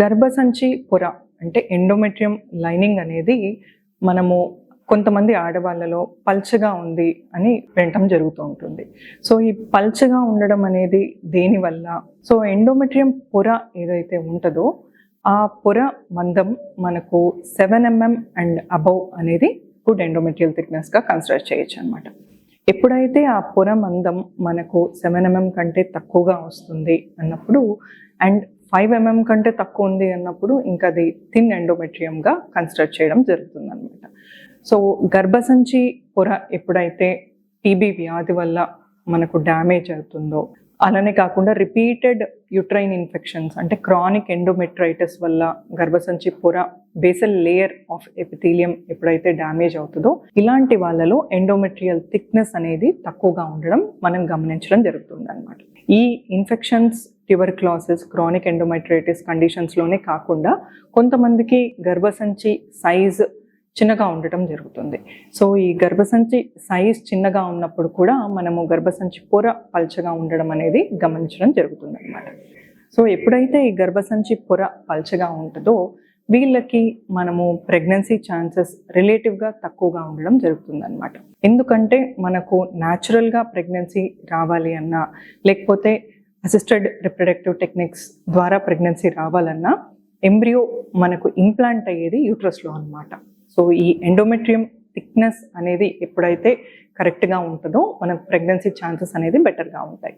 గర్భసంచి పొర అంటే ఎండోమెట్రియం లైనింగ్ అనేది మనము కొంతమంది ఆడవాళ్ళలో పల్చగా ఉంది అని వినటం జరుగుతూ ఉంటుంది. సో ఈ పల్చగా ఉండడం అనేది దేనివల్ల? సో ఎండోమెట్రియం పొర ఏదైతే ఉంటుందో ఆ పొర మందం మనకు 7 mm అండ్ అబౌవ్ అనేది గుడ్ ఎండోమెట్రియల్ థిక్నెస్గా కన్సిడర్ చేయొచ్చు అనమాట. ఎప్పుడైతే ఆ పొర మందం మనకు 7 mm కంటే తక్కువగా వస్తుంది అన్నప్పుడు అండ్ 5 mm కంటే తక్కువ ఉంది అన్నప్పుడు ఇంకా అది థిన్ ఎండోమెట్రియంగా కన్సిడర్ చేయడం జరుగుతుంది అనమాట. సో గర్భసంచి పొర ఎప్పుడైతే టీబీ వ్యాధి వల్ల మనకు డ్యామేజ్ అవుతుందో, అలానే కాకుండా రిపీటెడ్ యూట్రైన్ ఇన్ఫెక్షన్స్ అంటే క్రానిక్ ఎండోమెట్రైటిస్ వల్ల గర్భసంచి పొర బేసల్ లేయర్ ఆఫ్ ఎపిథీలియం ఎప్పుడైతే డ్యామేజ్ అవుతుందో, ఇలాంటి వాళ్ళలో ఎండోమెట్రియల్ థిక్నెస్ అనేది తక్కువగా ఉండడం మనం గమనించడం జరుగుతుంది అనమాట. ఈ ఇన్ఫెక్షన్స్ ట్యూబర్క్లోసిస్, క్రానిక్ ఎండోమెట్రైటిస్ కండిషన్స్లోనే కాకుండా కొంతమందికి గర్భసంచి సైజ్ చిన్నగా ఉండటం జరుగుతుంది. సో ఈ గర్భసంచి సైజ్ చిన్నగా ఉన్నప్పుడు కూడా మనము గర్భసంచి పొర పల్చగా ఉండడం అనేది గమనించడం జరుగుతుంది అనమాట. సో ఎప్పుడైతే ఈ గర్భసంచి పొర పల్చగా ఉంటుందో వీళ్ళకి మనము ప్రెగ్నెన్సీ ఛాన్సెస్ రిలేటివ్గా తక్కువగా ఉండడం జరుగుతుంది అనమాట. ఎందుకంటే మనకు న్యాచురల్గా ప్రెగ్నెన్సీ రావాలి అన్నా, లేకపోతే అసిస్టెడ్ రిప్రొడక్టివ్ టెక్నిక్స్ ద్వారా ప్రెగ్నెన్సీ రావాలన్నా ఎంబ్రియో మనకు ఇంప్లాంట్ అయ్యేది యూట్రస్లో అనమాట. సో ఈ ఎండోమెట్రియం థిక్నెస్ అనేది ఎప్పుడైతే కరెక్ట్గా ఉంటుందో మనకు ప్రెగ్నెన్సీ ఛాన్సెస్ అనేది బెటర్గా ఉంటాయి.